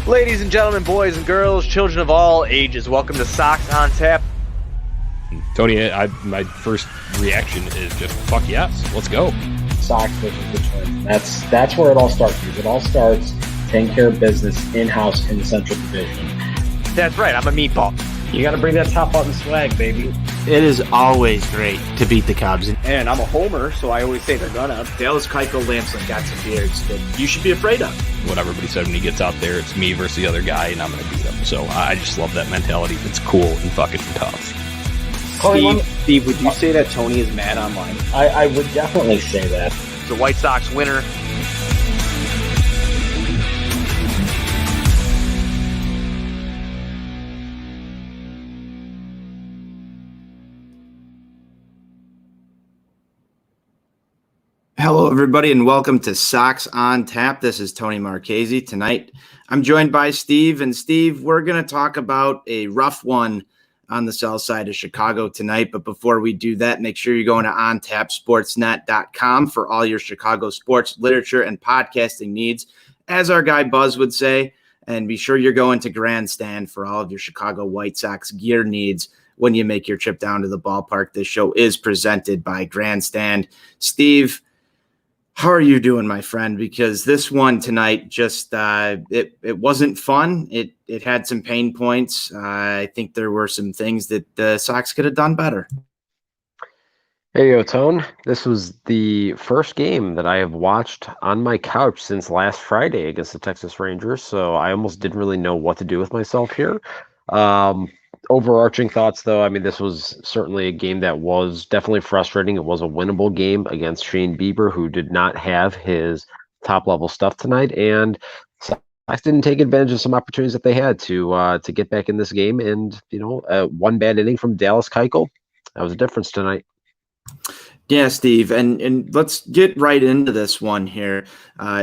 Ladies and gentlemen, boys and girls, children of all ages, welcome to Sox on Tap. Tony, my first reaction is just fuck yes, let's go. Sox versus the Twins. That's where it all starts. It all starts taking care of business in-house in the Central Division. That's right, I'm a meatball. You got to bring that top button swag, baby. It is always great to beat the Cubs. And I'm a homer, so I always say they're gonna. Dallas Keuchel Lamson got some beards that you should be afraid of. What everybody said when he gets out there, it's me versus the other guy, and I'm going to beat him. So I just love that mentality. It's cool and fucking tough. Steve, would you say that Tony is mad online? I would definitely say that. The White Sox winner. Hello, everybody, and welcome to Sox on Tap. This is Tony Marchese. Tonight, I'm joined by Steve. And Steve, we're going to talk about a rough one on the south side of Chicago tonight. But before we do that, make sure you're going to ontapsportsnet.com for all your Chicago sports literature and podcasting needs, as our guy Buzz would say. And be sure you're going to Grandstand for all of your Chicago White Sox gear needs when you make your trip down to the ballpark. This show is presented by Grandstand. Steve, how are you doing, my friend? Because this one tonight just it wasn't fun. It had some pain points. I think there were some things that the Sox could have done better. Hey, Tone. This was the first game that I have watched on my couch since last Friday against the Texas Rangers, so I almost didn't really know what to do with myself here. Overarching thoughts, though, I mean, this was certainly a game that was definitely frustrating. It was a winnable game against Shane Bieber, who did not have his top-level stuff tonight, and Sox didn't take advantage of some opportunities that they had to get back in this game. And, one bad inning from Dallas Keuchel, that was a difference tonight. Yeah, Steve, and let's get right into this one here.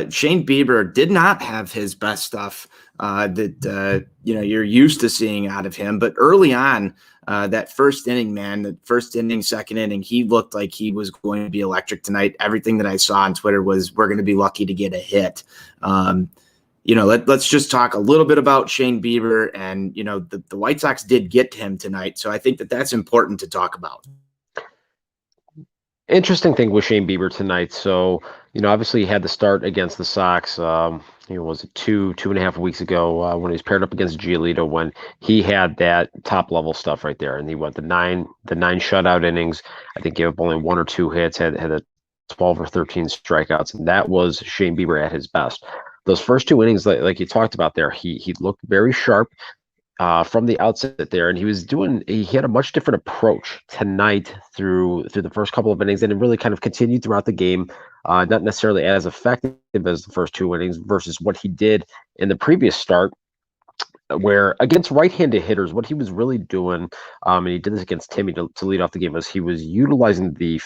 Shane Bieber did not have his best stuff that you're used to seeing out of him, but early on, that first inning, second inning, he looked like he was going to be electric tonight. Everything that I saw on Twitter was we're going to be lucky to get a hit. Let's just talk a little bit about Shane Bieber, and the White Sox did get to him tonight, so I think that's important to talk about. Interesting thing with Shane Bieber tonight. So, obviously he had the start against the Sox, was it 2.5 weeks ago when he was paired up against Giolito, when he had that top level stuff right there. And he went the nine shutout innings. I think gave up only 1 or 2 hits, had a 12 or 13 strikeouts. And that was Shane Bieber at his best. Those first 2 innings, like you talked about there, he looked very sharp from the outset there, and he had a much different approach tonight through the first couple of innings, and it really kind of continued throughout the game. Not necessarily as effective as the first 2 innings versus what he did in the previous start, where against right-handed hitters, what he was really doing, and he did this against Timmy to lead off the game, was he was utilizing the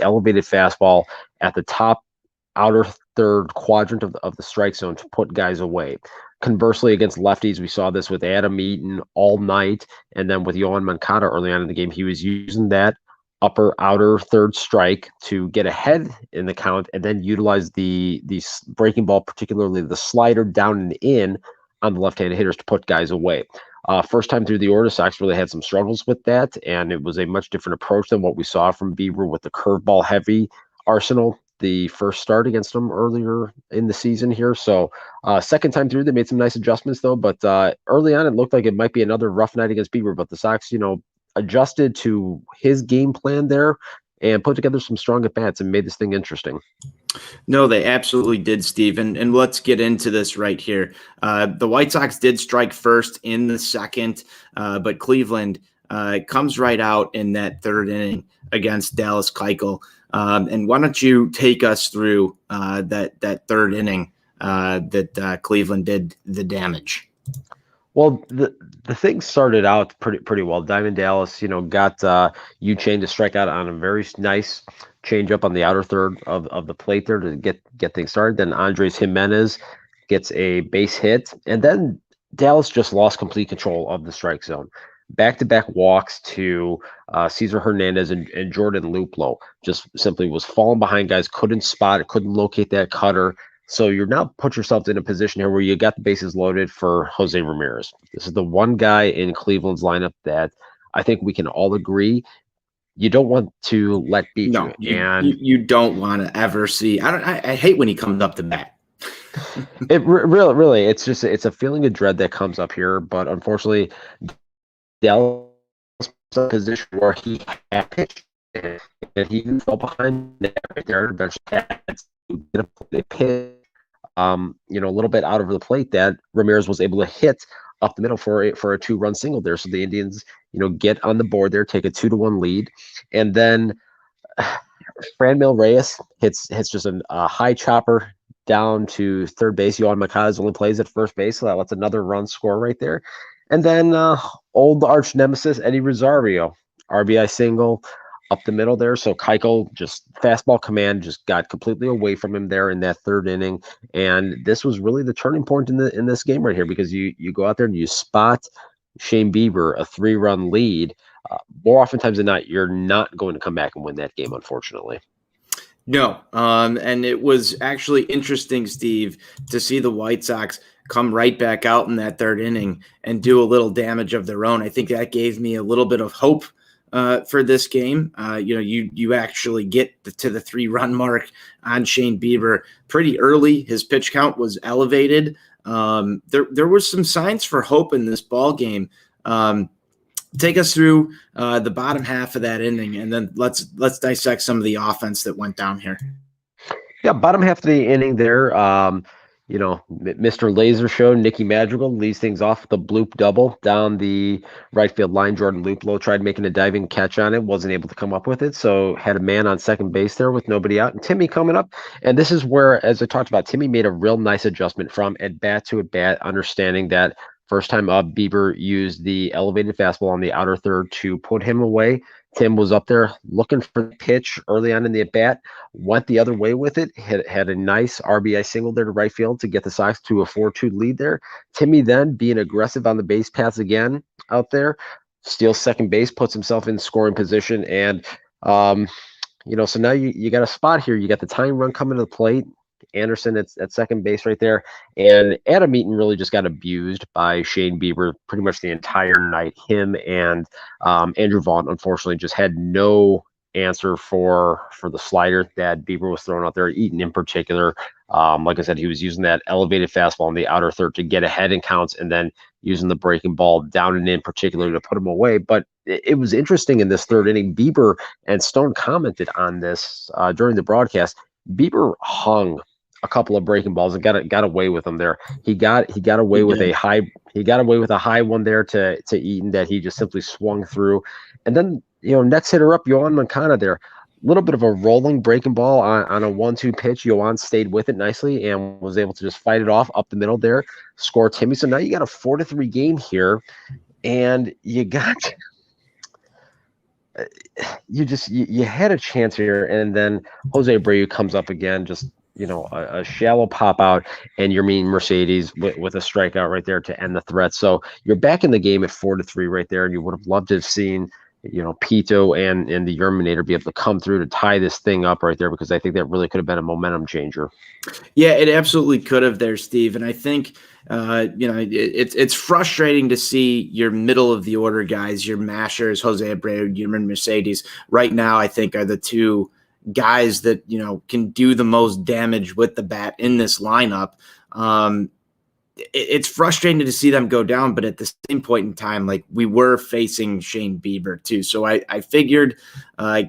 elevated fastball at the top outer third quadrant of the strike zone to put guys away. Conversely, against lefties, we saw this with Adam Eaton all night, and then with Yohan Moncada early on in the game, he was using that upper outer third strike to get ahead in the count, and then utilize the breaking ball, particularly the slider down and in on the left-handed hitters to put guys away. First time through the order, Sox really had some struggles with that, and it was a much different approach than what we saw from Bieber with the curveball heavy arsenal the first start against them earlier in the season here. So second time through, they made some nice adjustments though, but early on it looked like it might be another rough night against Bieber, but the Sox, adjusted to his game plan there and put together some strong at-bats and made this thing interesting. No, they absolutely did, Steve. And let's get into this right here. The White Sox did strike first in the second, but Cleveland comes right out in that third inning against Dallas Keuchel. And why don't you take us through that third inning that Cleveland did the damage? Well, the thing started out pretty well. Diamond Dallas, got Yu-Chang to strike out on a very nice changeup on the outer third of the plate there to get things started. Then Andres Jimenez gets a base hit, and then Dallas just lost complete control of the strike zone. Back-to-back walks to Cesar Hernandez and Jordan Luplow. Just simply was falling behind guys, couldn't spot it, couldn't locate that cutter. So you're now put yourself in a position here where you got the bases loaded for Jose Ramirez. This is the one guy in Cleveland's lineup that I think we can all agree you don't want to let beat No, you. And you don't want to ever see. I hate when he comes up to bat. really, it's a feeling of dread that comes up here. But unfortunately, Dallas is in a position where he had pitched and he fell behind right there. Eventually had to get a pitch, a little bit out over the plate that Ramirez was able to hit up the middle for a 2-run single there. So the Indians, get on the board there, take a 2-1 lead, and then Franmil Reyes hits just a high chopper down to third base. Yohan Moncada only plays at first base, so that lets another run score right there. And then old arch nemesis Eddie Rosario, RBI single up the middle there. So Keuchel just fastball command just got completely away from him there in that third inning. And this was really the turning point in this game right here, because you go out there and you spot Shane Bieber a 3-run lead. More oftentimes than not, you're not going to come back and win that game, unfortunately. No, and it was actually interesting, Steve, to see the White Sox come right back out in that third inning and do a little damage of their own. I think that gave me a little bit of hope for this game. You actually get to the 3-run mark on Shane Bieber pretty early. His pitch count was elevated. There was some signs for hope in this ball game. Take us through the bottom half of that inning, and then let's dissect some of the offense that went down here. Yeah, bottom half of the inning there. Mr. Laser Show, Nicky Madrigal leads things off with a bloop double down the right field line. Jordan Luplow tried making a diving catch on it, wasn't able to come up with it, so had a man on second base there with nobody out. And Timmy coming up, and this is where, as I talked about, Timmy made a real nice adjustment from at bat to at bat, understanding that first time up, Bieber used the elevated fastball on the outer third to put him away. Tim was up there looking for the pitch early on in the at-bat, went the other way with it, had a nice RBI single there to right field to get the Sox to a 4-2 lead there. Timmy then, being aggressive on the base paths again out there, steals second base, puts himself in scoring position, and so now you got a spot here. You got the tying run coming to the plate. Anderson at second base right there, and Adam Eaton really just got abused by Shane Bieber pretty much the entire night. Him and Andrew Vaughn unfortunately just had no answer for the slider that Bieber was throwing out there. Eaton in particular, like I said, he was using that elevated fastball on the outer third to get ahead in counts, and then using the breaking ball down and in particularly to put him away. But it was interesting in this third inning. Bieber and Stone commented on this during the broadcast. Bieber hung a couple of breaking balls and got away with them there. He got away with a high one there to Eaton that he just simply swung through. And then, next hitter up, Yohan Moncada there. A little bit of a rolling breaking ball on a 1-2 pitch. Yohan stayed with it nicely and was able to just fight it off up the middle there, score Timmy. So now you got a 4-3 game here, and you got you had a chance here, and then Jose Abreu comes up again, just a shallow pop out, and Yermin Mercedes with a strikeout right there to end the threat. So you're back in the game at 4-3 right there, and you would have loved to have seen Pito and the Yerminator be able to come through to tie this thing up right there, because I think that really could have been a momentum changer. Yeah, it absolutely could have there, Steve. And I think it's frustrating to see your middle of the order guys, your mashers, Jose Abreu, Yermin Mercedes, right now I think are the two guys that can do the most damage with the bat in this lineup. It's frustrating to see them go down, but at the same point in time, like, we were facing Shane Bieber too. So I figured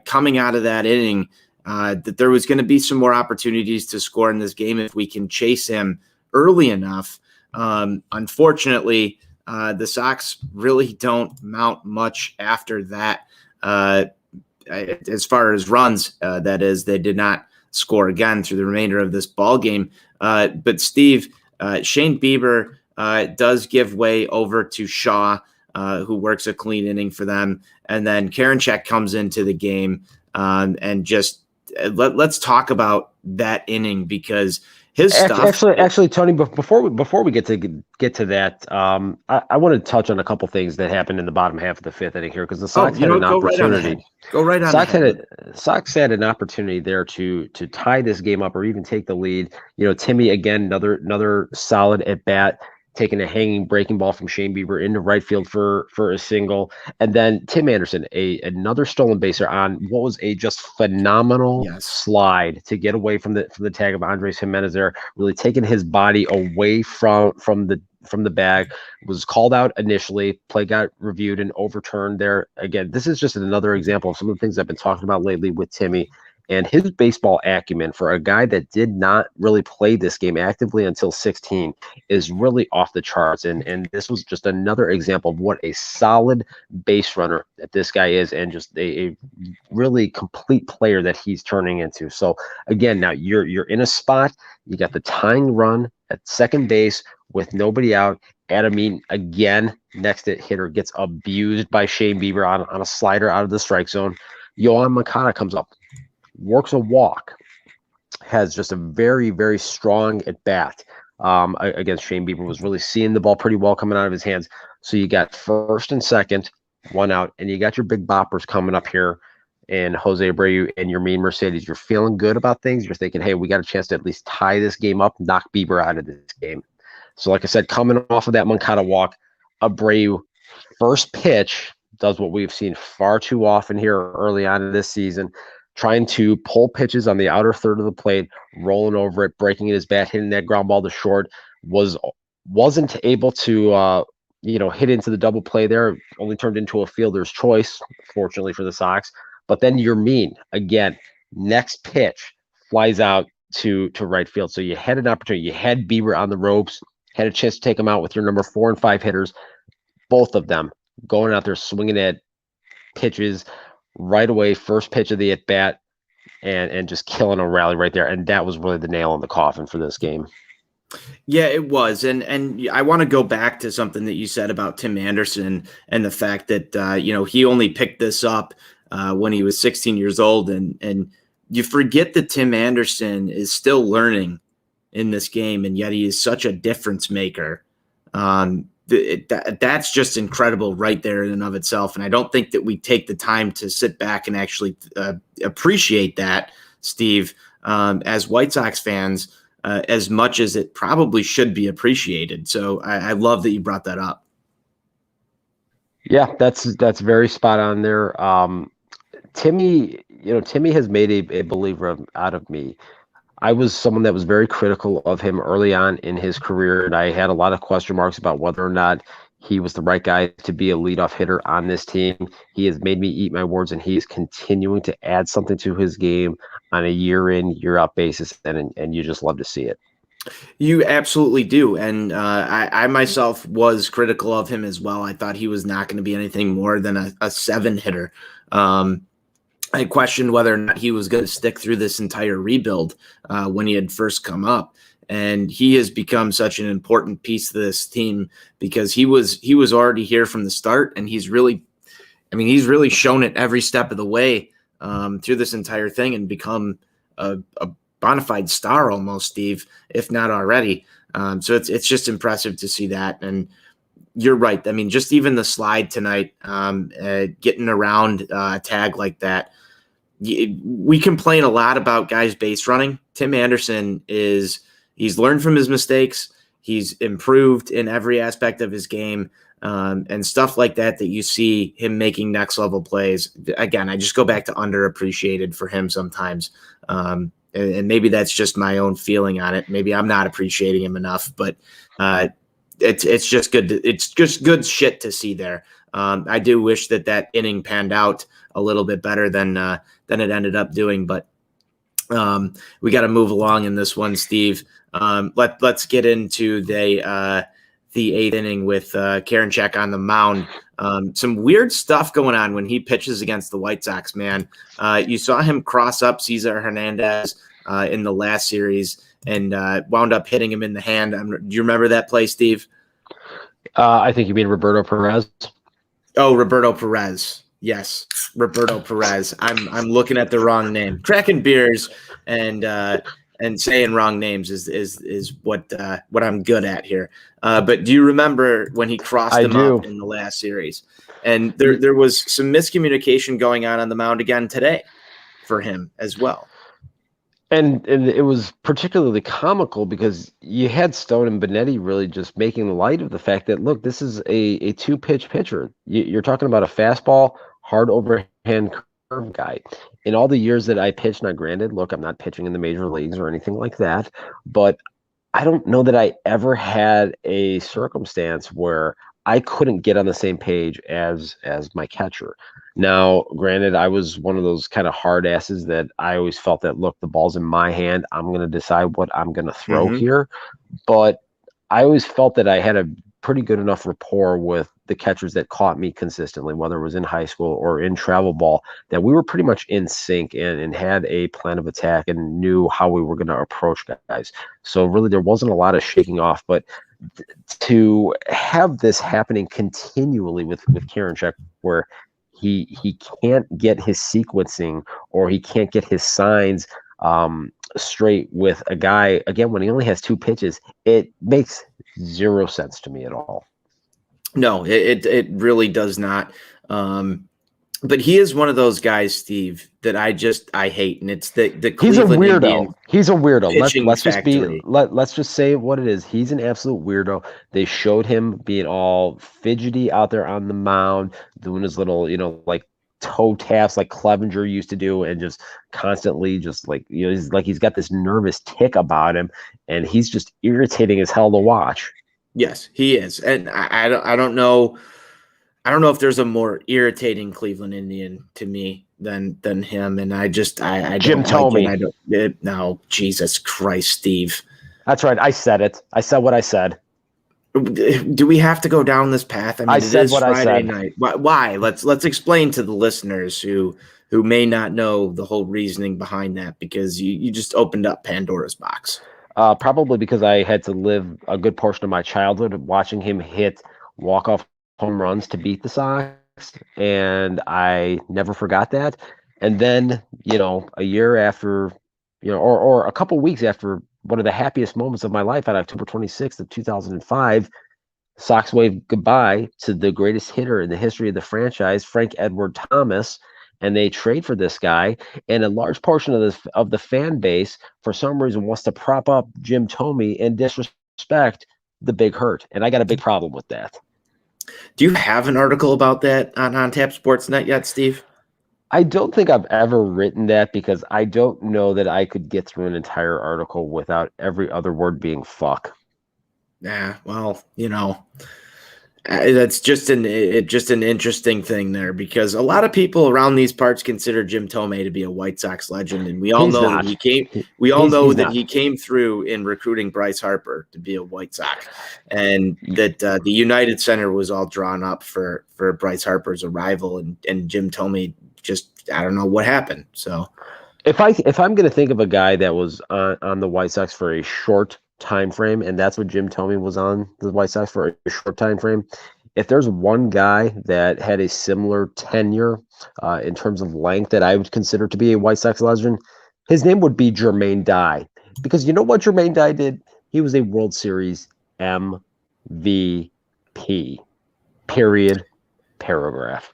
coming out of that inning that there was going to be some more opportunities to score in this game if we can chase him early enough. Unfortunately, the Sox really don't mount much after that. As far as runs, that is, they did not score again through the remainder of this ball game. But Steve, Shane Bieber does give way over to Shaw, who works a clean inning for them, and then Karinchak comes into the game, and just let's talk about that inning, because his stuff. Actually, Tony, before we get to that, I want to touch on a couple things that happened in the bottom half of the fifth inning here because the Sox had an opportunity. Go right on ahead. Sox had an opportunity there to tie this game up or even take the lead. Timmy again, another solid at bat, taking a hanging breaking ball from Shane Bieber into right field for a single, and then Tim Anderson, another stolen baser on what was a just phenomenal slide to get away from the tag of Andres Jimenez there, really taking his body away from the bag. Was called out initially, play got reviewed and overturned there. Again, this is just another example of some of the things I've been talking about lately with Timmy. And his baseball acumen for a guy that did not really play this game actively until 16 is really off the charts. And this was just another example of what a solid base runner that this guy is, and just a really complete player that he's turning into. So again, now you're in a spot, you got the tying run at second base with nobody out. Adam Eaton again, next hitter, gets abused by Shane Bieber on a slider out of the strike zone. Yohan Moncada comes up, works a walk, has just a very, very strong at bat against Shane Bieber, was really seeing the ball pretty well coming out of his hands. So you got first and second, one out, and you got your big boppers coming up here, and Jose Abreu and your mean Mercedes. You're feeling good about things. You're thinking, hey, we got a chance to at least tie this game up, knock Bieber out of this game. So like I said, coming off of that Moncada walk, Abreu, first pitch, does what we've seen far too often here early on in this season, trying to pull pitches on the outer third of the plate, rolling over it, breaking his bat, hitting that ground ball to short, wasn't able to hit into the double play there, only turned into a fielder's choice, fortunately for the Sox. But then Yermin, again, next pitch, flies out to right field. So you had an opportunity. You had Bieber on the ropes, had a chance to take him out with your number 4 and 5 hitters, both of them going out there swinging at pitches right away, first pitch of the at-bat, and just killing a rally right there. And that was really the nail in the coffin for this game. Yeah, it was. And I want to go back to something that you said about Tim Anderson and the fact that, he only picked this up when he was 16 years old. And you forget that Tim Anderson is still learning in this game, and yet he is such a difference maker. That's just incredible right there in and of itself. And I don't think that we take the time to sit back and actually appreciate that, Steve, as White Sox fans, as much as it probably should be appreciated. So I love that you brought that up. Yeah, that's very spot on there. Timmy has made a believer out of me. I was someone that was very critical of him early on in his career, and I had a lot of question marks about whether or not he was the right guy to be a leadoff hitter on this team. He has made me eat my words, and he is continuing to add something to his game on a year in, year out basis, and you just love to see it. You absolutely do. And I myself was critical of him as well. I thought he was not going to be anything more than a 7 hitter. I questioned whether or not he was going to stick through this entire rebuild when he had first come up. And he has become such an important piece of this team because he was already here from the start, and he's really shown it every step of the way through this entire thing and become a bona fide star almost, Steve, if not already. So it's just impressive to see that. And you're right. I mean, just even the slide tonight, getting around a tag like that. We complain a lot about guys base running. Tim Anderson he's learned from his mistakes. He's improved in every aspect of his game, and stuff like that you see him making next level plays. Again, I just go back to underappreciated for him sometimes. And maybe that's just my own feeling on it. Maybe I'm not appreciating him enough, but it's just good. It's just good shit to see there. I do wish that inning panned out a little bit better than it ended up doing, but we got to move along in this one, Steve. Let's get into the 8th inning with Karinchak on the mound. Some weird stuff going on when he pitches against the White Sox, man. You saw him cross up Cesar Hernandez in the last series and wound up hitting him in the hand. Do you remember that play, Steve? I think you mean Roberto Perez. Oh, Roberto Perez. Yes, Roberto Perez. I'm looking at the wrong name. Cracking beers and and saying wrong names is what I'm good at here. But do you remember when he crossed him up in the last series? And there was some miscommunication going on the mound again today for him as well. And it was particularly comical because you had Stone and Benetti really just making light of the fact that, look, this is a two-pitch pitcher. You're talking about a fastball, hard overhand curve guy. In all the years that I pitched, now granted, look, I'm not pitching in the major leagues or anything like that, but I don't know that I ever had a circumstance where I couldn't get on the same page as my catcher. Now, granted, I was one of those kind of hard asses that I always felt that, look, the ball's in my hand. I'm going to decide what I'm going to throw here. But I always felt that I had a pretty good enough rapport with the catchers that caught me consistently, whether it was in high school or in travel ball, that we were pretty much in sync and had a plan of attack and knew how we were going to approach guys. So really there wasn't a lot of shaking off, but to have this happening continually with Karinchak, where he can't get his sequencing or he can't get his signs straight with a guy, again, when he only has two pitches, it makes zero sense to me at all. No, it really does not. But he is one of those guys, Steve, that I hate, and it's the Cleveland He's a weirdo. Indian He's a weirdo. Factory. Let's just say what it is. He's an absolute weirdo. They showed him being all fidgety out there on the mound, doing his little, like toe taps like Clevenger used to do, and just constantly just like, he's got this nervous tick about him, and he's just irritating as hell to watch. Yes, he is, and I don't know. I don't know if there's a more irritating Cleveland Indian to me than him, and I Jim Thome. No, Jesus Christ, Steve. That's right. I said it. I said what I said. Do we have to go down this path? I mean, I said what Friday I said. Night. Why? Let's explain to the listeners who may not know the whole reasoning behind that, because you just opened up Pandora's box. Probably because I had to live a good portion of my childhood watching him hit walk-off home runs to beat the Sox, and I never forgot that. And then, a year after, or a couple weeks after one of the happiest moments of my life on October 26th of 2005, Sox waved goodbye to the greatest hitter in the history of the franchise, Frank Edward Thomas, and they trade for this guy. And a large portion of the fan base, for some reason, wants to prop up Jim Thome and disrespect the Big Hurt. And I got a big problem with that. Do you have an article about that on Tap Sportsnet yet, Steve? I don't think I've ever written that, because I don't know that I could get through an entire article without every other word being fuck. Yeah, well, that's just an interesting thing there, because a lot of people around these parts consider Jim Thome to be a White Sox legend, and we all know that he came. We all know that he came through in recruiting Bryce Harper to be a White Sox, and that the United Center was all drawn up for Bryce Harper's arrival, and Jim Thome just, I don't know what happened. So, if I'm going to think of a guy that was on the White Sox for a short time frame, and that's what Jim Thome was on the White Sox for, a short time frame. If there's one guy that had a similar tenure in terms of length that I would consider to be a White Sox legend, his name would be Jermaine Dye. Because you know what Jermaine Dye did? He was a World Series MVP. Period. Paragraph.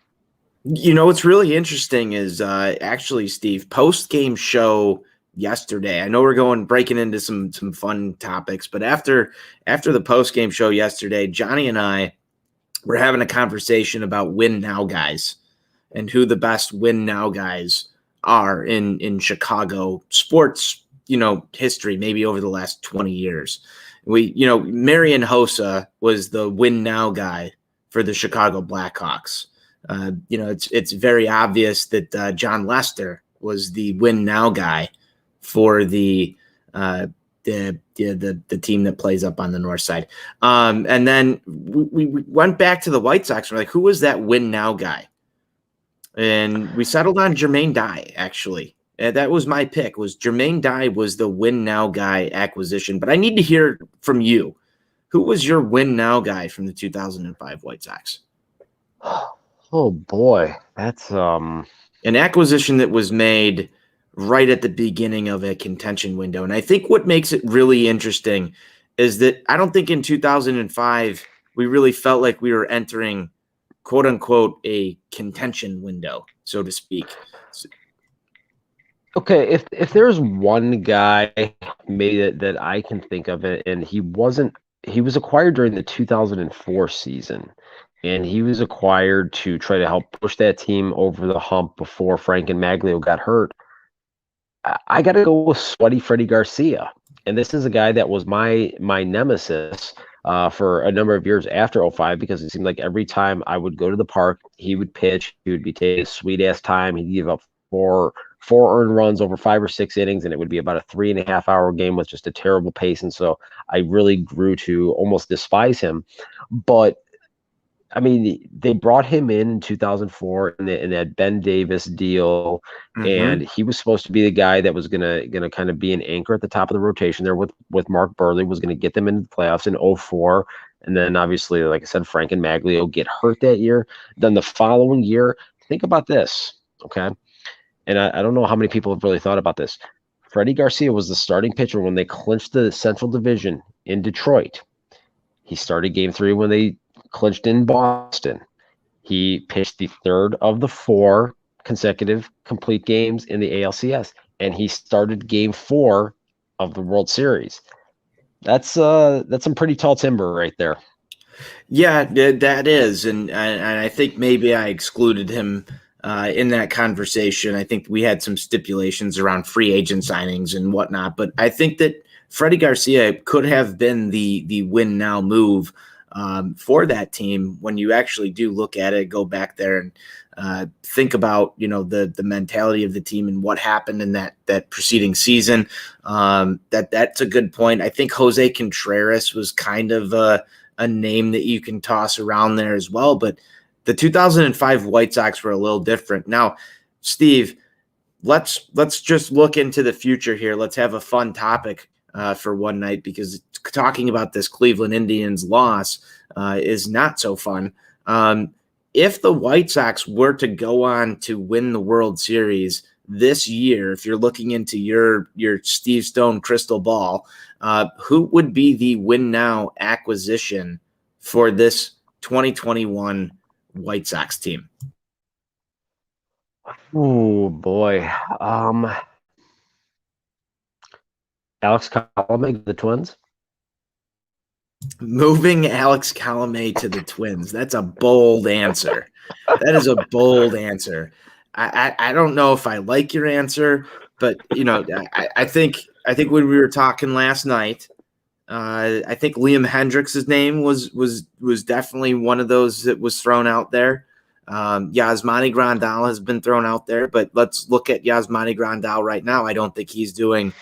What's really interesting is actually, Steve, post-game show yesterday. I know we're breaking into some fun topics, but after the post-game show yesterday, Johnny and I were having a conversation about win now guys and who the best win now guys are in Chicago sports, history, maybe over the last 20 years. Marian Hossa was the win now guy for the Chicago Blackhawks. It's very obvious that John Lester was the win now guy for the team that plays up on the north side. And then we went back to the White Sox. We're like, who was that win now guy? And we settled on Jermaine Dye, actually. And that was my pick. Was Jermaine Dye was the win now guy acquisition. But I need to hear from you. Who was your win now guy from the 2005 White Sox? Oh boy, that's an acquisition that was made right at the beginning of a contention window. And I think what makes it really interesting is that I don't think in 2005 we really felt like we were entering, quote unquote, a contention window, so to speak. Okay, if there's one guy maybe that I can think of it, and he was acquired during the 2004 season, and he was acquired to try to help push that team over the hump before Frank and Maglio got hurt. I got to go with Sweaty Freddie Garcia, and this is a guy that was my nemesis for a number of years after '05 because it seemed like every time I would go to the park, he would pitch, he would be taking a sweet ass time, he'd give up four earned runs over 5 or 6 innings, and it would be about a 3.5 hour game with just a terrible pace. And so I really grew to almost despise him. But I mean, they brought him in 2004 in that Ben Davis deal, and he was supposed to be the guy that was gonna kind of be an anchor at the top of the rotation there with Mark Burley, was gonna get them into the playoffs in '04. And then obviously, like I said, Frank and Maglio get hurt that year. Then the following year, think about this, okay? And I don't know how many people have really thought about this. Freddie Garcia was the starting pitcher when they clinched the Central Division in Detroit. He started Game 3 when they clinched in Boston. He pitched the third of the 4 consecutive complete games in the ALCS, and he started Game 4 of the World Series. That's some pretty tall timber right there. Yeah, that is, and I think maybe I excluded him in that conversation. I think we had some stipulations around free agent signings and whatnot, but I think that Freddie Garcia could have been the win now move for that team when you actually do look at it, go back there and think about the mentality of the team and what happened in that preceding season. That's a good point. I think Jose Contreras was kind of a name that you can toss around there as well, but the 2005 White Sox were a little different. Now, Steve, let's just look into the future here. Let's have a fun topic for one night, because talking about this Cleveland Indians loss is not so fun. If the White Sox were to go on to win the World Series this year, if you're looking into your Steve Stone crystal ball, who would be the win now acquisition for this 2021 White Sox team? Oh boy. Alex Colomé, the Twins. Moving Alex Colomé to the Twins. That's a bold answer. That is a bold answer. I don't know if I like your answer, but I think when we were talking last night, I think Liam Hendricks' name was definitely one of those that was thrown out there. Yasmani Grandal has been thrown out there, but let's look at Yasmani Grandal right now. I don't think he's doing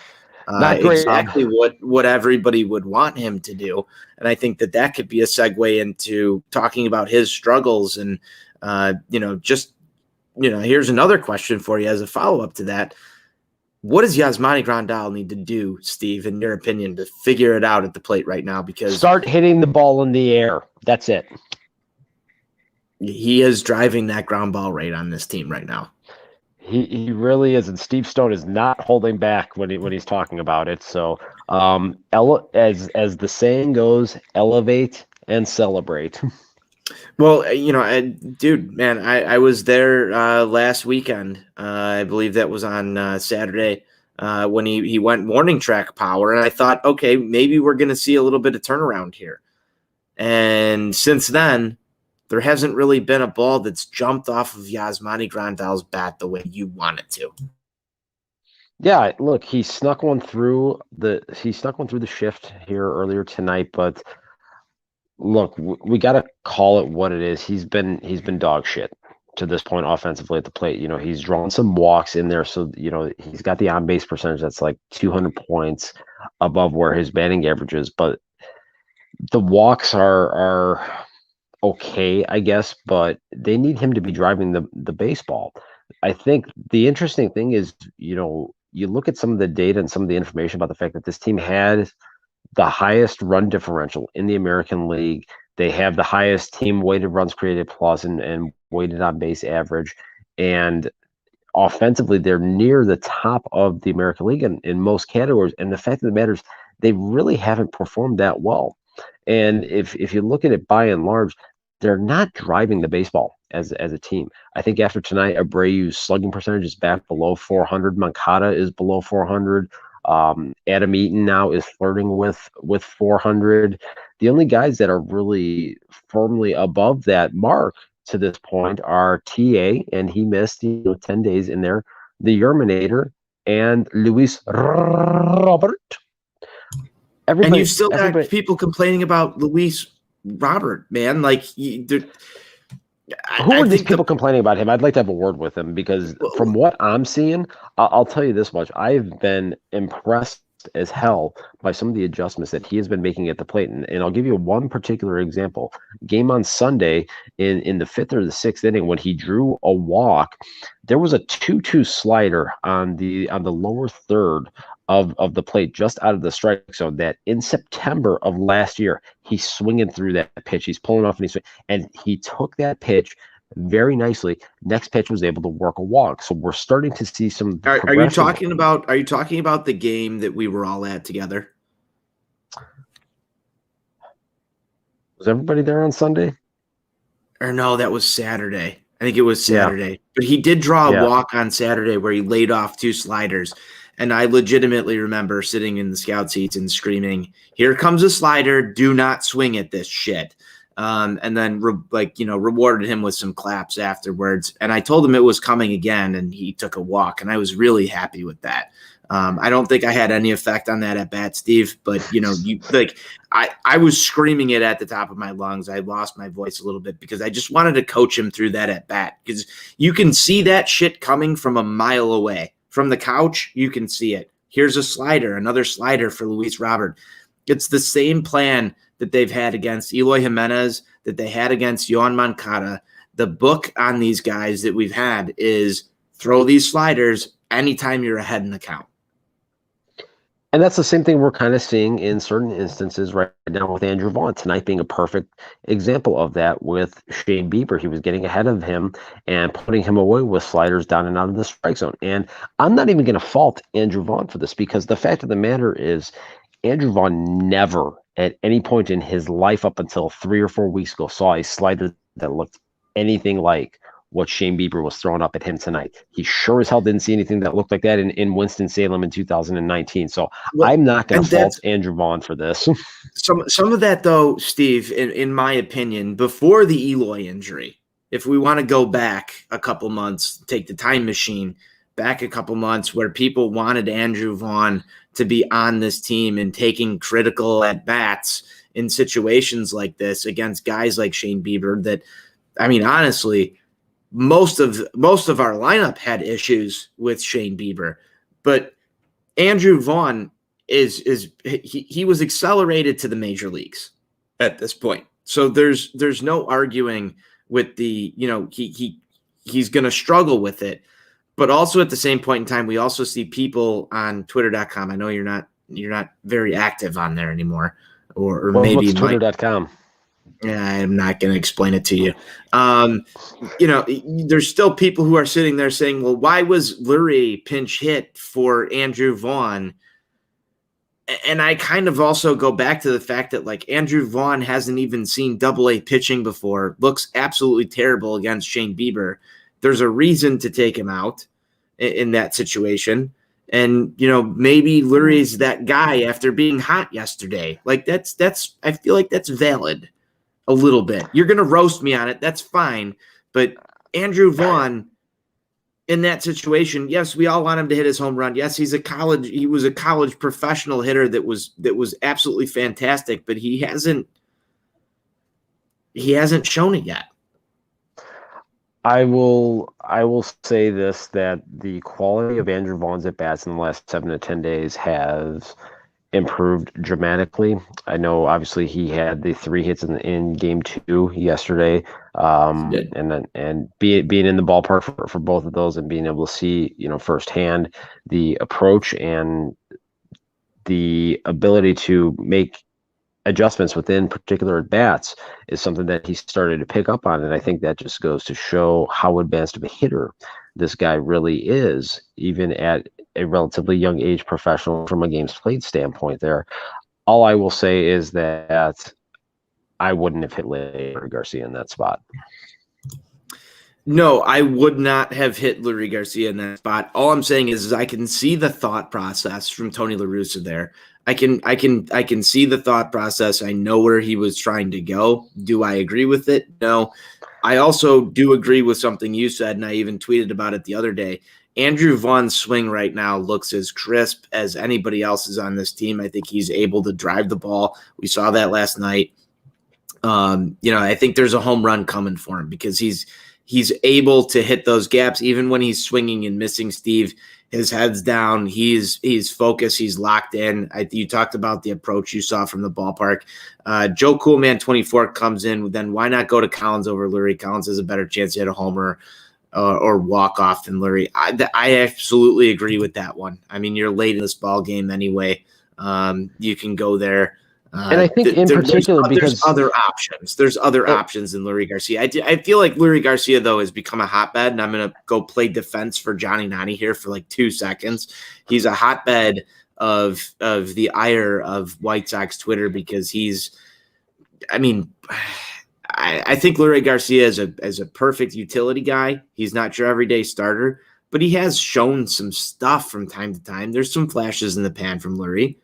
exactly what everybody would want him to do. And I think that could be a segue into talking about his struggles. And, here's another question for you as a follow-up to that. What does Yasmani Grandal need to do, Steve, in your opinion, to figure it out at the plate right now? Because start hitting the ball in the air. That's it. He is driving that ground ball rate on this team right now. He really is, and Steve Stone is not holding back when he's talking about it. So, as the saying goes, elevate and celebrate. Well, dude, man, I was there last weekend. I believe that was on Saturday when he went morning track power, and I thought, okay, maybe we're going to see a little bit of turnaround here. And since then, there hasn't really been a ball that's jumped off of Yasmani Grandal's bat the way you want it to. Yeah, look, he snuck one through the shift here earlier tonight, but look, we got to call it what it is. He's been dog shit to this point offensively at the plate. He's drawn some walks in there, so he's got the on base percentage that's like 200 points above where his batting average is, but the walks are okay, I guess, but they need him to be driving the baseball. I think the interesting thing is, you look at some of the data and some of the information about the fact that this team had the highest run differential in the American League. They have the highest team weighted runs created plus and weighted on base average. And offensively, they're near the top of the American League in most categories. And the fact of the matter is, they really haven't performed that well. And if you look at it by and large, they're not driving the baseball as a team. I think after tonight, Abreu's slugging percentage is back below 400. Moncada is below 400. Adam Eaton now is flirting with 400. The only guys that are really firmly above that mark to this point are TA, and he missed 10 days in there, the Yerminator, and Luis Robert. And you've still got people complaining about Luis Robert, man. Like, who are these people complaining about him? I'd like to have a word with him, because from what I'm seeing, I'll tell you this much. I've been impressed as hell by some of the adjustments that he has been making at the plate. And I'll give you one particular example. Game on Sunday in the 5th or the 6th inning, when he drew a walk, there was a 2-2 slider on the lower third of the plate, just out of the strike zone, that in September of last year, he's swinging through that pitch. He's pulling off and he took that pitch very nicely. Next pitch was able to work a walk. So we're starting to see some. Are you talking about the game that we were all at together? Was everybody there on Sunday? Or no, that was Saturday. I think it was Saturday. Yeah. But he did draw a walk on Saturday where he laid off 2 sliders. And I legitimately remember sitting in the scout seats and screaming, "Here comes a slider. Do not swing at this shit." And then rewarded him with some claps afterwards. And I told him it was coming again, and he took a walk, and I was really happy with that. I don't think I had any effect on that at bat, Steve, but I was screaming it at the top of my lungs. I lost my voice a little bit because I just wanted to coach him through that at bat, because you can see that shit coming from a mile away. From the couch, you can see it. Here's a slider, another slider for Luis Robert. It's the same plan that they've had against Eloy Jimenez, that they had against Yohan Moncada. The book on these guys that we've had is throw these sliders anytime you're ahead in the count. And that's the same thing we're kind of seeing in certain instances right now with Andrew Vaughn. Tonight being a perfect example of that with Shane Bieber. He was getting ahead of him and putting him away with sliders down and out of the strike zone. And I'm not even going to fault Andrew Vaughn for this, because the fact of the matter is Andrew Vaughn never at any point in his life up until 3 or 4 weeks ago saw a slider that looked anything like what Shane Bieber was throwing up at him tonight. He sure as hell didn't see anything that looked like that in Winston-Salem in 2019. So I'm not going to fault Andrew Vaughn for this. Some of that, though, Steve, in my opinion, before the Eloy injury, if we want to go back a couple months, take the time machine back a couple months, where people wanted Andrew Vaughn to be on this team and taking critical at-bats in situations like this against guys like Shane Bieber, that, I mean, honestly, most of our lineup had issues with Shane Bieber, but Andrew Vaughn he was accelerated to the major leagues at this point. So there's no arguing with the, he's going to struggle with it. But also at the same point in time, we also see people on twitter.com. I know you're not very active on there anymore, or maybe what's twitter.com. Yeah, I'm not going to explain it to you. There's still people who are sitting there saying, well, why was Lurie pinch hit for Andrew Vaughn? And I kind of also go back to the fact that, like, Andrew Vaughn hasn't even seen Double-A pitching before, looks absolutely terrible against Shane Bieber. There's a reason to take him out in that situation. And, maybe Lurie's that guy after being hot yesterday. Like, that's I feel like that's valid. A little bit. You're going to roast me on it. That's fine. But Andrew Vaughn, in that situation, yes, we all want him to hit his home run. Yes, he was a college professional hitter that was absolutely fantastic, but he hasn't shown it yet. I will say this, that the quality of Andrew Vaughn's at bats in the last 7 to 10 days has improved dramatically. I know obviously he had the 3 hits in game 2 yesterday, and being in the ballpark for both of those and being able to see firsthand the approach and the ability to make adjustments within particular at bats is something that he started to pick up on. And I think that just goes to show how advanced of a hitter this guy really is, even at a relatively young age professional from a games played standpoint there. All I will say is that I wouldn't have hit Larry Garcia in that spot. No, I would not have hit Lurie Garcia in that spot. All I'm saying is I can see the thought process from Tony La Russa there. I can see the thought process. I know where he was trying to go. Do I agree with it? No. I also do agree with something you said, and I even tweeted about it the other day. Andrew Vaughn's swing right now looks as crisp as anybody else's on this team. I think he's able to drive the ball. We saw that last night. I think there's a home run coming for him because he's able to hit those gaps even when he's swinging and missing. Steve, his head's down. He's focused. He's locked in. You talked about the approach you saw from the ballpark. Joe Coolman 24 comes in. Then why not go to Collins over Lurie? Collins has a better chance to hit a homer or walk off than Lurie. I absolutely agree with that one. I mean, you're late in this ball game anyway. You can go there. And I think in particular because there's other options. There's other options than Lurie Garcia. I feel like Lurie Garcia, though, has become a hotbed, and I'm going to go play defense for Johnny Nani here for like 2 seconds. He's a hotbed of the ire of White Sox Twitter because I think Lurie Garcia is a perfect utility guy. He's not your everyday starter, but he has shown some stuff from time to time. There's some flashes in the pan from Lurie.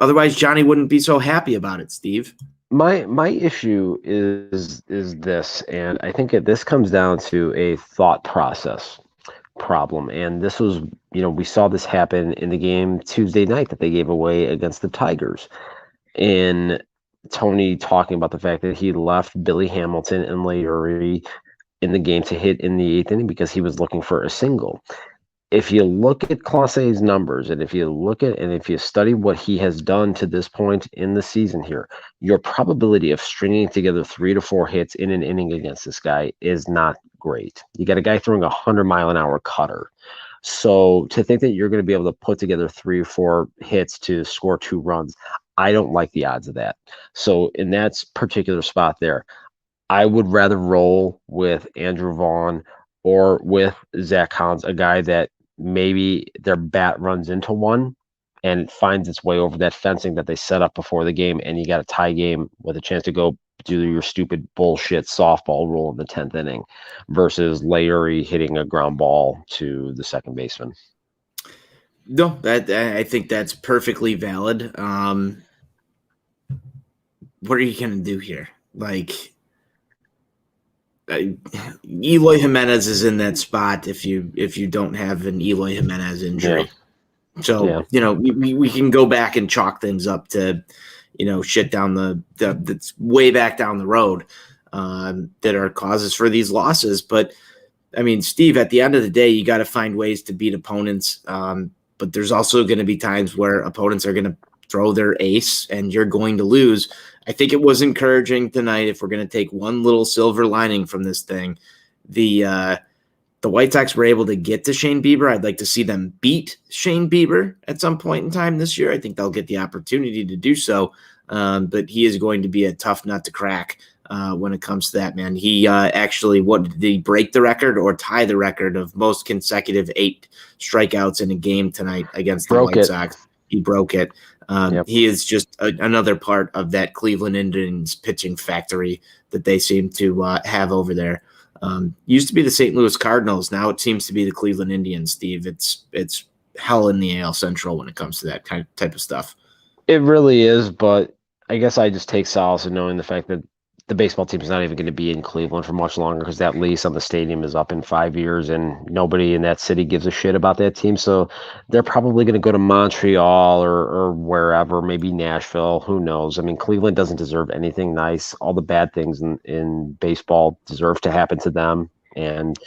Otherwise, Johnny wouldn't be so happy about it, Steve. My issue is this, and I think this comes down to a thought process problem. And this was, we saw this happen in the game Tuesday night that they gave away against the Tigers. And Tony talking about the fact that he left Billy Hamilton and Larry in the game to hit in the 8th inning because he was looking for a single. If you look at Clase's numbers and if you study what he has done to this point in the season here, your probability of stringing together 3 to 4 hits in an inning against this guy is not great. You got a guy throwing 100-mile-an-hour cutter. So to think that you're going to be able to put together 3 or 4 hits to score 2 runs, I don't like the odds of that. So in that particular spot there, I would rather roll with Andrew Vaughn or with Zach Collins, a guy that maybe their bat runs into one and it finds its way over that fencing that they set up before the game, and you got a tie game with a chance to go do your stupid bullshit softball rule in the 10th inning versus Larry hitting a ground ball to the second baseman. No, I think that's perfectly valid. What are you going to do here? Eloy Jimenez is in that spot if you don't have an Eloy Jimenez injury. Yeah. So, we can go back and chalk things up to, shit down that's way back down the road that are causes for these losses. But, I mean, Steve, at the end of the day, you got to find ways to beat opponents. But there's also going to be times where opponents are going to throw their ace and you're going to lose. I think it was encouraging tonight. If we're going to take one little silver lining from this thing, the White Sox were able to get to Shane Bieber. I'd like to see them beat Shane Bieber at some point in time this year. I think they'll get the opportunity to do so, but he is going to be a tough nut to crack when it comes to that, man. He actually, did he break the record or tie the record of most consecutive 8 strikeouts in a game tonight against the White Sox? He broke it. Yep. He is just another part of that Cleveland Indians pitching factory that they seem to have over there. Used to be the St. Louis Cardinals. Now it seems to be the Cleveland Indians, Steve. It's hell in the AL Central when it comes to that type of stuff. It really is, but I guess I just take solace in knowing the fact that the baseball team is not even going to be in Cleveland for much longer because that lease on the stadium is up in 5 years and nobody in that city gives a shit about that team. So they're probably going to go to Montreal or wherever, maybe Nashville. Who knows? I mean, Cleveland doesn't deserve anything nice. All the bad things in baseball deserve to happen to them. And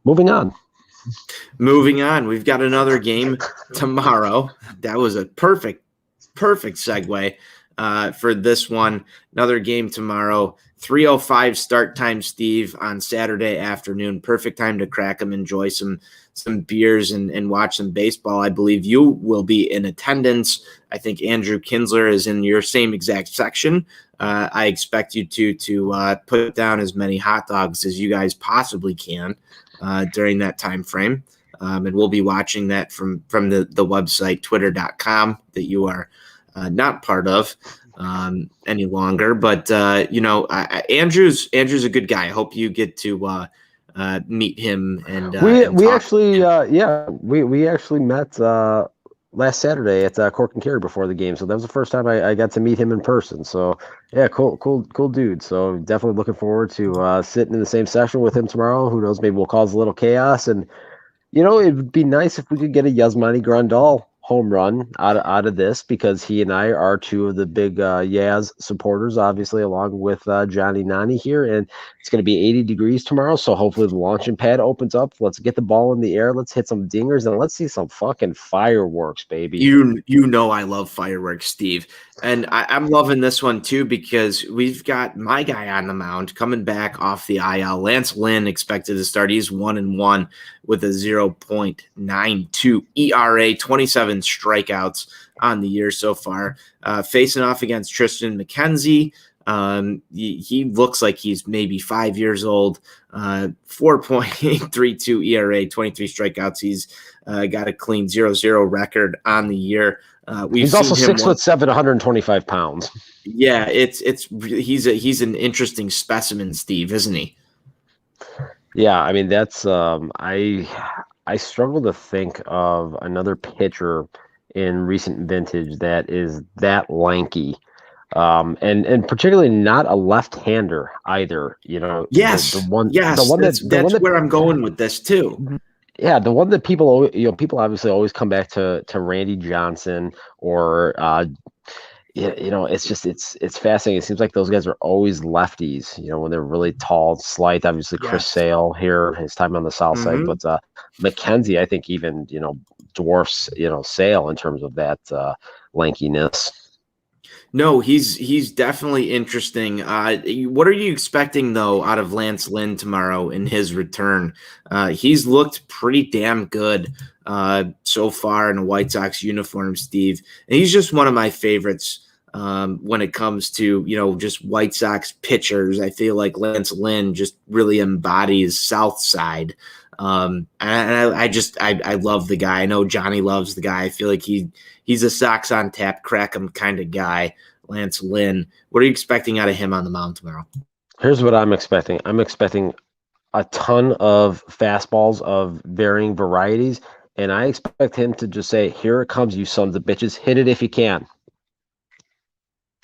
moving on. We've got another game tomorrow. That was a perfect segue. For this one, another game tomorrow, 3:05 start time, Steve, on Saturday afternoon. Perfect time to crack them, enjoy some some beers and watch some baseball. I believe you will be in attendance. I think Andrew Kinsler is in your same exact section. I expect you to put down as many hot dogs as you guys possibly can during that time frame. And we'll be watching that from the website, twitter.com, that you are not part of any longer. But, Andrew's a good guy. I hope you get to meet him. And we actually met last Saturday at Cork and Kerry before the game. So that was the first time I got to meet him in person. So yeah, cool dude. So definitely looking forward to sitting in the same session with him tomorrow. Who knows? Maybe we'll cause a little chaos. And it would be nice if we could get a Yasmani Grandal home run out of this, because he and I are two of the big Yaz supporters, obviously, along with Johnny Nani here. And it's going to be 80 degrees tomorrow, so hopefully the launching pad opens up. Let's get the ball in the air. Let's hit some dingers, and let's see some fucking fireworks, baby. You know I love fireworks, Steve. And I'm loving this one, too, because we've got my guy on the mound coming back off the IL. Lance Lynn expected to start. He's 1-1 with a 0.92 ERA, 27 strikeouts on the year so far. Facing off against Tristan McKenzie. He looks like he's maybe 5 years old. 4.32 ERA, 23 strikeouts. He's got a clean 0-0 record on the year. He's also 6'7", 125 pounds. Yeah, he's an interesting specimen, Steve, isn't he? Yeah, I mean that's I struggle to think of another pitcher in recent vintage that is that lanky. And particularly not a left-hander either. Yes, that's where I'm going with this too. Yeah, the one that people obviously always come back to Randy Johnson or it's fascinating. It seems like those guys are always lefties. When they're really tall, slight. Obviously, Chris Sale here, his time on the south side, but McKenzie, I think even dwarfs Sale in terms of that lankiness. No, he's definitely interesting. What are you expecting, though, out of Lance Lynn tomorrow in his return? He's looked pretty damn good so far in a White Sox uniform, Steve. And he's just one of my favorites when it comes to, just White Sox pitchers. I feel like Lance Lynn just really embodies South Side. And I love the guy. I know Johnny loves the guy. I feel like he's a Sox on tap, crack 'em kind of guy. Lance Lynn. What are you expecting out of him on the mound tomorrow? Here's what I'm expecting. I'm expecting a ton of fastballs of varying varieties, and I expect him to just say, "Here it comes, you sons of bitches! Hit it if you can."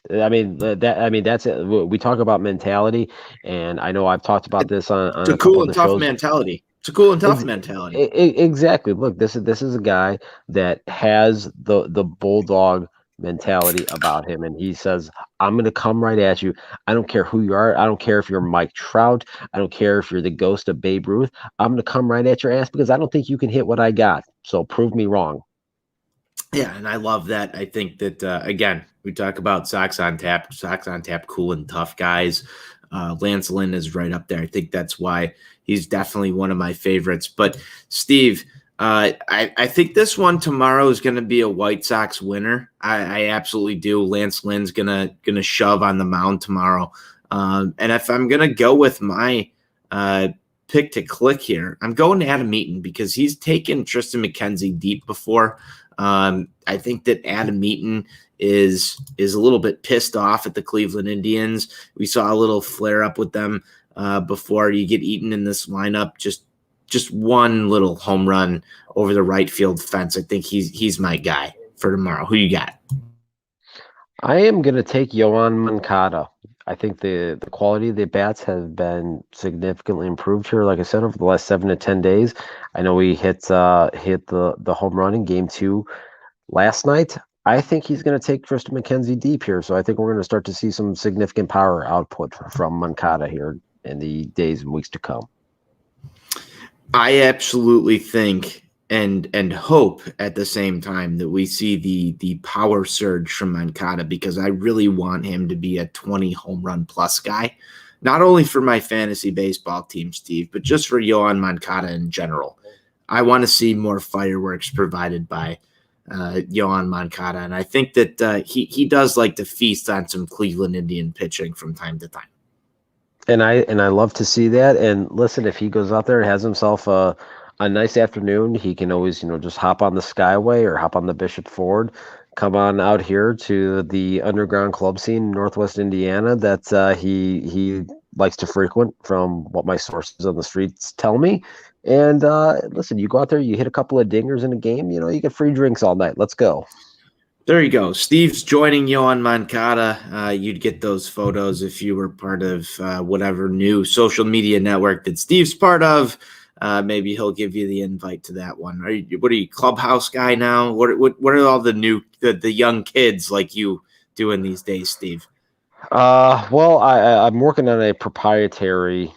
That's it. We talk about mentality, and I know I've talked about this on it's a cool and tough mentality. It's a cool and tough mentality. Exactly. Look, this is a guy that has the bulldog mentality about him, and he says, "I'm going to come right at you. I don't care who you are. I don't care if you're Mike Trout. I don't care if you're the ghost of Babe Ruth. I'm going to come right at your ass because I don't think you can hit what I got. So prove me wrong." Yeah, and I love that. I think that again, we talk about Sox on tap, cool and tough guys. Lance Lynn is right up there. I think that's why he's definitely one of my favorites. But Steve, I think this one tomorrow is going to be a White Sox winner. I absolutely do. Lance Lynn's gonna shove on the mound tomorrow. And if I'm gonna go with my pick to click here, I'm going to Adam Eaton because he's taken Tristan McKenzie deep before. I think that Adam Eaton is a little bit pissed off at the Cleveland Indians. We saw a little flare up with them before. You get Eaton in this lineup, just one little home run over the right field fence. I think he's my guy for tomorrow. Who you got? I am going to take Yohan Moncada. I think the quality of the bats has been significantly improved here. Like I said, over the last 7 to 10 days, I know we hit the home run in Game 2 last night. I think he's going to take Tristan McKenzie deep here. So I think we're going to start to see some significant power output from Moncada here in the days and weeks to come. I absolutely think and hope at the same time that we see the power surge from Moncada, because I really want him to be a 20 home run plus guy, not only for my fantasy baseball team, Steve, but just for Yohan Moncada in general. I want to see more fireworks provided by Yohan Moncada, and I think that he does like to feast on some Cleveland Indian pitching from time to time. And I love to see that. And listen, if he goes out there and has himself a nice afternoon, he can always, just hop on the Skyway or hop on the Bishop Ford, come on out here to the underground club scene in Northwest Indiana that he likes to frequent, from what my sources on the streets tell me. And listen, you go out there, you hit a couple of dingers in a game, you get free drinks all night. Let's go. There you go. Steve's joining Yohan Moncada. You'd get those photos if you were part of whatever new social media network that Steve's part of. Maybe he'll give you the invite to that one. What are you, Clubhouse guy now? What are all the young kids like you doing these days, Steve? Well, I'm working on a proprietary,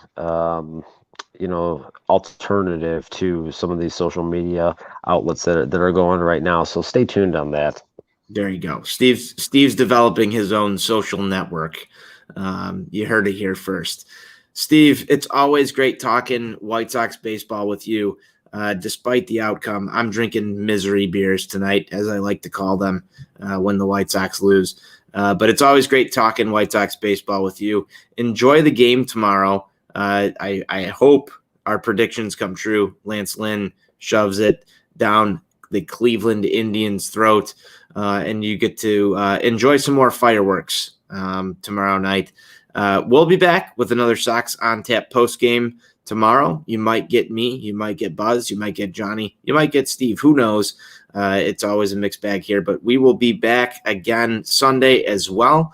alternative to some of these social media outlets that are going right now. So stay tuned on that. There you go. Steve's developing his own social network. You heard it here first. Steve, it's always great talking White Sox baseball with you. Despite the outcome, I'm drinking misery beers tonight, as I like to call them, when the White Sox lose. But it's always great talking White Sox baseball with you. Enjoy the game tomorrow. I hope our predictions come true. Lance Lynn shoves it down the Cleveland Indians' throat, and you get to enjoy some more fireworks tomorrow night. We'll be back with another Sox on Tap post game tomorrow. You might get me, you might get Buzz, you might get Johnny, you might get Steve. Who knows? It's always a mixed bag here, but we will be back again Sunday as well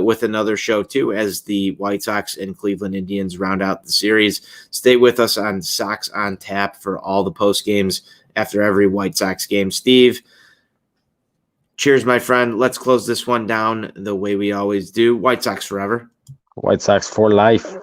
with another show too, as the White Sox and Cleveland Indians round out the series. Stay with us on Sox on Tap for all the post games after every White Sox game. Steve, cheers, my friend. Let's close this one down the way we always do. White Sox forever. White Sox for life.